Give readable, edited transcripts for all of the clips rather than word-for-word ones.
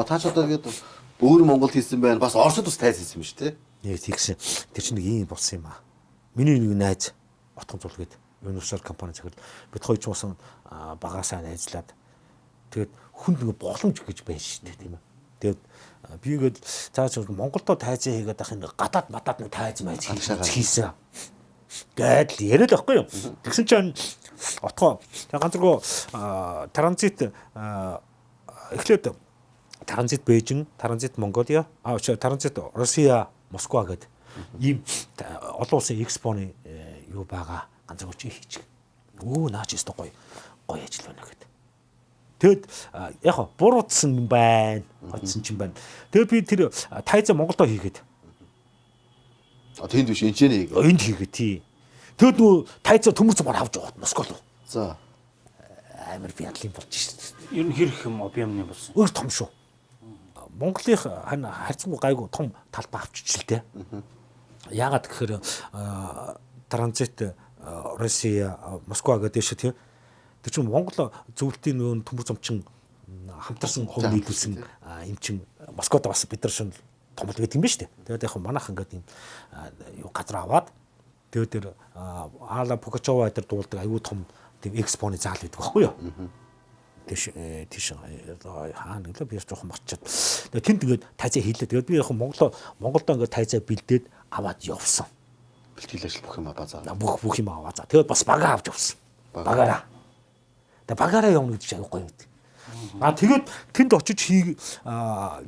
Та ч одоо ингээд өөр Монголд хийсэн байна. Бас Оросд бас тайз хийсэн юм шүү дээ. Нэг тэгсэн. Тэр чинь нэг ийм болсон юм аа. Миний нэг найз Отгон зул гээд Universal компани цагт бид хоёр ч басан багаасаа найзлаад тэгээд хүнд нэг боломж гэж байна шүү дээ тийм ээ. Тэгээд би ингээд цааш Монголдо тайзаа хийгээд ах ингээд гадаад матад нэг тайз майз хийсэн. Гээд л яриад байхгүй юу. Тэгсэн чинь Отгоо ганцруу транзит эхлээд транзит Бээжин, транзит Монголиа, транзит Россия, Москва гэдэг ийм олон улсын экспоны юу байгаа ганцруу чи хийчих. Наач өстө гоё ажил байна гэдэг. Тэгэд яг хаа буруутсан юм байна. Бодсон ч юм байна. Тэгээд би тэр тайзаа Монголдо хийгээд. Тэнд биш энэ ч нэг. Энд хийгээд тий. Тэгэд нөө тайзаа төмөрцөг бор авч яваад Москва руу. За. Амар бядлын болж шээ. Ер нь хэрэг юм объемны болсон. Өөр том шүү. Монголын харьцангуй гайгүй том талбай авчичлээ. Яагаад гэхээр транзит Россия, Москва гэдэг шиг тийм. Тэр чинь Монгол зөвлөлтийн нөө төмөр зомчин хамтарсан хувь нийлүүлсэн юм чин Москвад бас бид нар шин том л байдаг юм ба шүү дээ. Тэгээд яг манайх ингээд юм юу газар аваад тэгээд тэр Алла Пугачова дээр дуулдаг аюу том тийм экспоны заал байдаг байхгүй юу? Тийш хаана гэлээ би жоохон марчаад. Тэгээд тэнд ингээд тайзаа хийлээ. Тэгээд би яг Монголдо ингээд тайзаа бэлдээд аваад явсан. Бэлтгэл ажил бүх юм базаа. Бүх юм аваа. За тэгээд бас бага авч явсан. Багаараа. Тэгээд багаараа явна гэдэг чинь аюу гоё гэдэг. Тэгээд тэнд очиж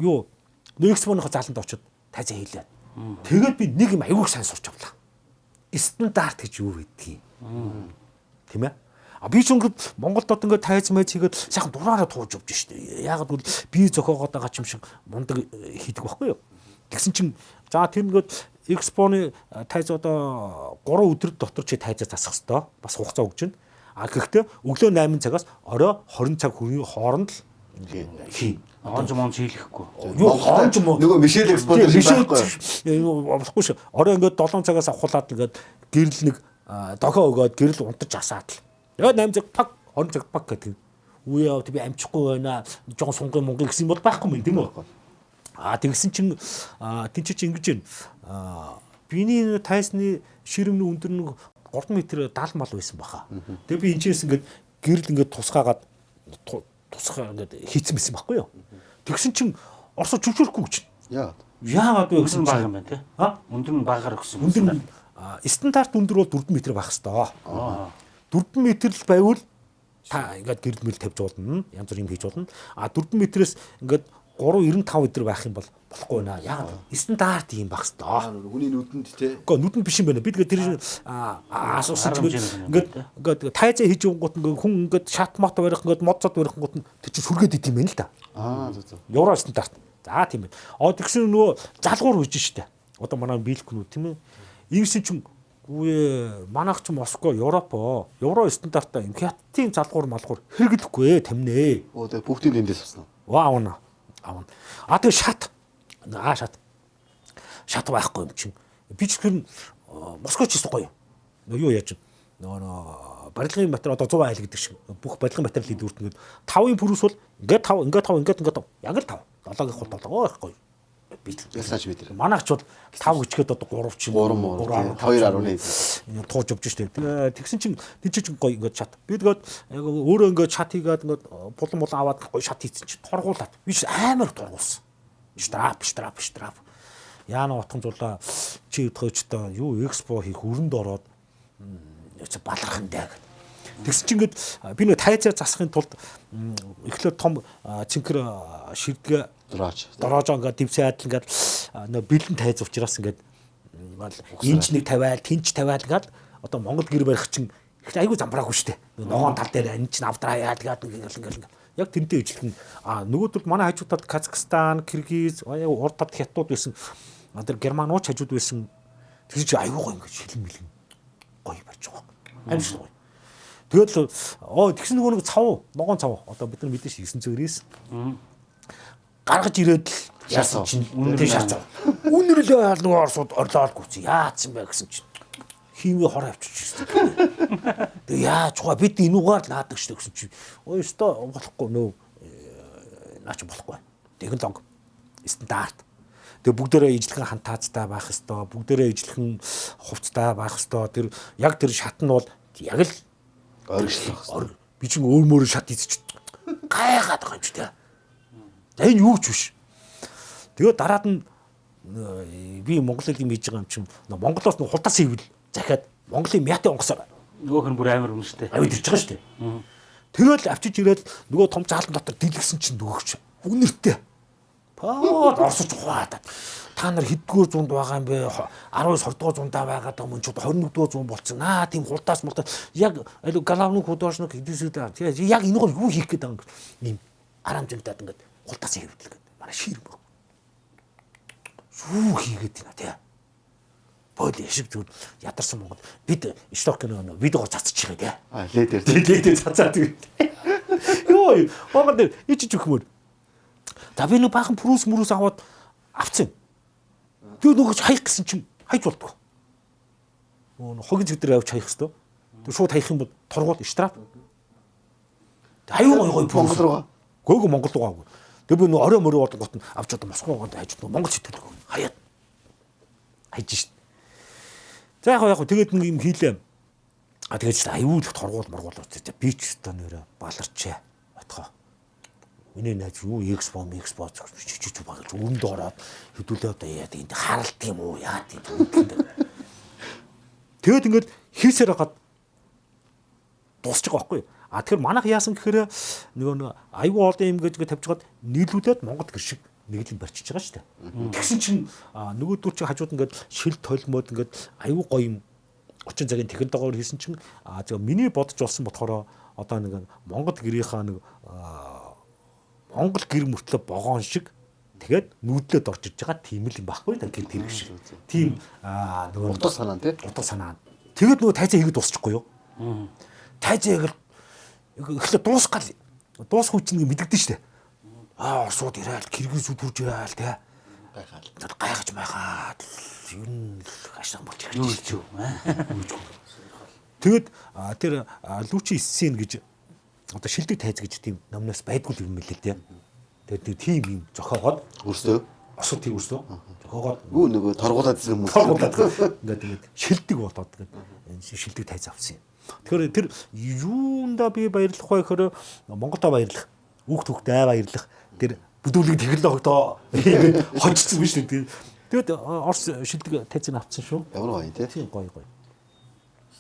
юу экспоныхоо зааланд очиж тайзаа хийлээ. Тэгээд би нэг юм аюуг сайн сурч авлаа. Стандарт гэж юу гэдгийг. Тийм ээ? Би ч ингээд Монголд одоо ингээд тайз майз хийгээд сайхан дураараа тууж явж штэ. Яагаад гэвэл би зохиогоод байгаа юм шиг мундаг хийдэг байхгүй юу? Тэгсэн чинь за тэр ингээд экспоны тайз одоо 3 өдөр дотор чи тайзаа засах хэвээр бас хугацаа өгч байна. Гэхдээ өглөө 8 цагаас орой 20 цаг хүрийн хооронд л хий. Онж хийлэхгүй. Юу онж нөгөө Мишель экспоны болохгүй шүү. Орой ингээд 7 цагаас авахлаад ингээд гэрэл нэг дохоо өгөөд гэрэл унтаж асаад л. Яа 8 цаг пак 20 цаг пак гэдэг. Үе яа би амжихгүй байна. Жохон сунгийн монгол гэсэн юм бол байхгүй юм тийм үү? Тэгсэн чинь тэнцээ чи ингэж байна. Биний тайсны ширэмний өндөр нь 3 м 70 мал байсан баха. Тэгээ би энэчээс ингээд гэрэл ингээд тусгаагаад тусгаа ингээд хийцэн байсан байхгүй юу? Тэгсэн чинь орсоо чүчрэхгүй гэж. Яагаад вэ гэсэн баг юм байна тий. Өндөр нь багаар өгсөн. Өндөр нь стандарт өндөр бол 4 м байх хэвээр. 4 м л байвал та ингээд гэрэл мэл тавьж болно. Янз бүр юм хийж болно. 4 м-ээс ингээд 3.95 өдөр байх юм бол болохгүй наа. Яагаад стандарт юм байх хэвээр. Хүний нүдэнд тий. Гэхдээ нүдэнд биш юм байна. Бид тэр асуусан чинь ингээд тайзаа хийж явгоот ингээд хүн ингээд шат мот барих ингээд модцод барих гот нь тэр чинь сүргээд идэм юм л да. За. Евро стандарт. За тийм ээ. Тэгсэн нөгөө залгуур үйж штэ. Одоо манай биелэхнүү тийм ээ. Иймсэн чинь үе манайх ч Москва, Европ, евро стандартаа юм хятадын залгуур малгуур хэрэглэхгүй тамнээ. Тэгээ бүгдийг эндээс авсан. Аавна. Тэгээ шат. Шат байхгүй юм чинь. Би ч гэр Москвач гоё. Юу яаж нөгөө барилгын материал одоо 100 айл гэдэг шиг бүх барилгын материалын дүүрт ингээд 5-ын пүрүс бол ингээд 5 ингээд яг л 5. 7-гийн хол 7 их гоё. Би ялсаач бид. Манайч бол 5 гिचгээд одоо 3 ч юм уу 2.1 тууж явж штэ. Тэгсэн чинь тийч гоё ингээд чат. Би тэгээд яг өөрөө ингээд чат хийгээд ингээд булан аваад гоё шат хийсэн чинь торгуулаад. Би ч амар торгуулсан. Штрап. Яана утган зулаа чи өдгөөчтэй юу экспо хийх өрөнд ороод балархан даа гэд. Тэгсэн чинь ингээд би нөө тайзаа засахын тулд эхлээд том цэнхэр ширдгээ дороожоо ингээд дивсээ адил ингээд нөө бэлэн тайз учраас ингээд энэч нэг тавиал тэнч тавиал гээд одоо Монгол гэр барих чинь их айгүй замбраагүй штэ. Ногоон тал дээр энэ чинь авдраа яад гээд ингээд яг тэнтэй ижлэх нь нөгөөдөл манай хажуудад Казахстан, Киргиз, урд талд хятад байсан. Тэр германууч хажууд байсан. Тэр чинь айгүй гоё ингээд шилэн гоё барьж байгаа. Амш гоё. Тэгэл тэгсэн нөгөө нэг цав, ногоон цав. Одоо бид нар мэдээж 909 гаргаж ирээд л яасан чинь үнэр шаацаа. Үнэрлээ нөгөө орсууд орлоолгүй чи яатсан бэ гэсэн чинь химээ хор авчиж ирсэн. Тэгээ яаж гоо бид энүүгээр л наадаг шүү гэсэн чи. Өстө болохгүй нөө наач болохгүй. технологи стандарт. Тэгээ бүгдээрээ ижлэхэн хантаацтай байх хэвээр, бүгдээрээ ижлэхэн хувцтай байх хэвээр. Тэр яг тэр шат нь бол яг л Оргишлах. би чинь өөр шат эзэж гайхаад байгаа юм ч тэ. За энэ юу ч биш. Тэгээ дараад нь би Монгол хэл юм хийж байгаа юм чинь Монголоос нь хултаас ивэл захиад Монголын мятын онгосоор Нөгөөх нь бүр амар үнэтэй. авид ирж байгаа шүү дээ. Тэгэл авчиж ирээд нөгөө том заалан дотор дэлгэсэн чинь нөгөөч үнэртэй. Паад орсож ухаадаад та нар хэддүгээр зуунд байгаа юм бэ? 19 20 дугаар зуундаа байгаад байгаа юм чи 21 дугаар зуун болцсон. Тийм хултаас мултаа яг галавны художник хэдийсээ яг энэ гол юу хийх гээд байгаа юм. Ийм арамжигдаад ингээд хултаас хийвдэл гээд манай шир баг. Юу хийгээд байна тий. Боли шиг зүгээр ядарсан Монгол бид сток нэг видеого цацчих юм тий. Ледэр цацаад тэгээд. Йоо, оогод ичиж өгмөр. За би нэг баахан прус аваад авцсан. Тэр нөгөө хаях гэсэн чинь хайж болдгоо. Нөгөө хогийн зүйдэр авч хаях хэвээр. Тэр шууд хаях юм бол торгуул штраф. Аюу гой Монгол руу. Гөөгөө Монгол руу. Тэр би нөгөө орой мөрөө болгот нь авч одоо Москвагонд хайж Монгол сэтгэлгүй. Хаяад хайж шít. За яг тэгээд нэг юм хийлээ. Тэгээд аюул их торгуул моргуул үзээ. Би ч одоо нэрэ баларчээ. Отгоо. Миний найз юу экспо чичиж байгаа гэж өрөнд ороод хөдөлөө одоо яа тийм харалт юм уу яа тийм. Тэгээд ингээд хийсээр хагаад дуусч байгаа байхгүй. Тэгэхээр манайх яасан гэхээр нөгөө аюу олон юм гэж тавьж гаад нийлүүлээд Монгол гэр шиг нэг л барьчихж байгаа шүү дээ. Тэгсэн чинь нөгөөдөл чи хажууд ингээд шил толмоод ингээд аюу гоё юм очин цагийн технологиор хийсэн чинь миний бодож болсон болохоор одоо нэг Монгол гэрийнхаа нэг Монгол гэр мөртлөө богоон шиг тэгээд нүүдлээд орж иж байгаа тийм л юм байхгүй да гэр тэр шиг. Тийм нөгөө Утга санаа тий. Утга санаа. Тэгээд нөгөө тайзаа хийгээд дуусчихгүй юу? Тайзаа хийгээл эхлээ дуусгал дуусах үе чинь мэдэгдэн штэ. Орсууд ирээл киргизүүд хурж ирээл тий. Гайхаж байхаад ер нь хашаа болж ирж байна. Тэгээд тэр лүчи сцен гэж одоо шилдэг тайз гэж тийм номноос байдгүй юм мэлээ тий. Тэгээд тийм юм зохиогоод Өрсөө. осоо тийм өрсөө. Зохиогоод Юу нөгөө торгуулаад ирсэн хүмүүс. ингээд шилдэг болоод энэ шилдэг тайз авсан юм. Тэгэхээр тэр юунда би баярлах вэ гэхээр Монголдо баярлах, хүүхд хүүхдээ баярлах, тэр бүдүүлэг технологидоо хожсон биш үү. Тэгээд Орос шилдэг тайзыг авсан шүү. Ямар гоё тий. Тийм гоё.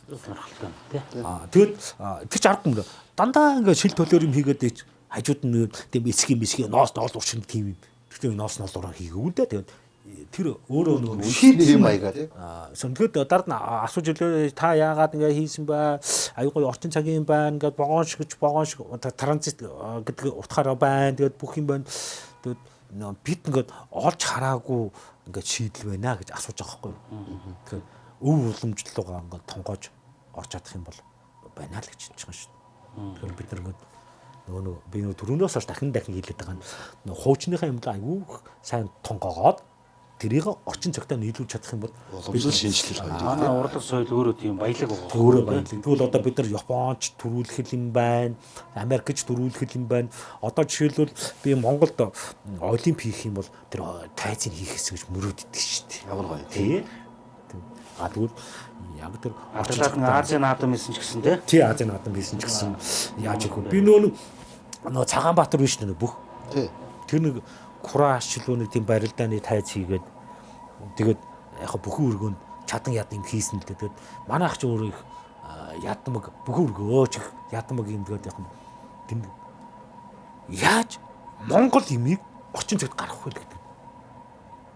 Сонирхолтой тий. Тэгээд тэр ч аргагүй юм. Дандаа ингээд шил төлөөр юм хийгээд ич хажууд нь тийм эсхий ноос доол уршин тийм юм. Тэгтээ ноос ноолороо хийгээгүй дээ. Тэгээд тэр өөрөө нөгөө шийдний юм аягаа тий. тэгээд дард нь асууж илээ та яагаад ингэ хийсэн бай аюу гой орчин цагийн байна ингээд богоон шиг транзит гэдэг утгаараа байна тэгээд бүх юм байна тэгээд бид ингээд олж хараагүй ингээд шийдэл байна гэж асууж байгаа байхгүй юу тэгэхээр өв уламжлалгаа ингээд тонгоож орж чадах юм бол байна л гэж хэлж байгаа шүү дээ тэгэхээр бид нар ингээд нөгөө би нөгөө түрүүнээс хойш дахин хэлээд байгаа нь нөгөө хуучныхаа юм л аюу сайн тонгоогоод тэрийг орчин цагтаа нийлүүлж чадах юм бол уламжлал шинжилэл гоё. Манай урлаг соёл өөрөө тийм баялаг байгаа. Өөрөө баялаг. Тэгвэл одоо бид нар Японч төрүүлэх юм байна, Америкч төрүүлэх юм байна. Одоо жишээлбэл би Монголд олимп хийх юм бол тэр тайзыг хийх хэсэг гэж мөрөөддөг шүү дээ. Ямар гоё. Тий. Тэгвэл яг тэр Ардалаад Азийн наадам хийсэн ч гэсэн тий. Тий Азийн наадам хийсэн ч гэсэн яаж их вэ? Би нөгөө Цагаанбаатар биш нэ бүх. Тий. Тэр нэг кураж шилүүний тийм барилдааны тайз хийгээд тэгээд яг бүхэн өргөнд чадан юм хийсэн л дээ. Тэгээд манайх ч өөрөө их ядмаг бүхэн өргөөч их ядмаг юм тэгээд яг тийм яаж Монгол имийг орчин цагт гаргах вэ гэдэг.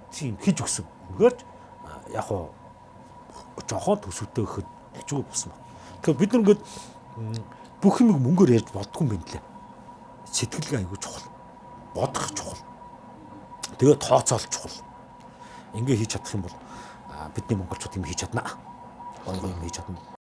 Тийм хийж өгсөн. Өгөөч яг жоохон төсөвтэй өгөхөд хажуу болсон ба. Тэгэхээр бид нар ингээд бүх юм мөнгөөр ярьж болдгүй юм байна лээ. Сэтгэлгээ аягүй чухал. Бодох чухал. Тэгээ тооцоолж чухал. Ингээ хийж чадах юм бол бидний монголчууд юм хийж чадна. Гоё юм хийж чадна.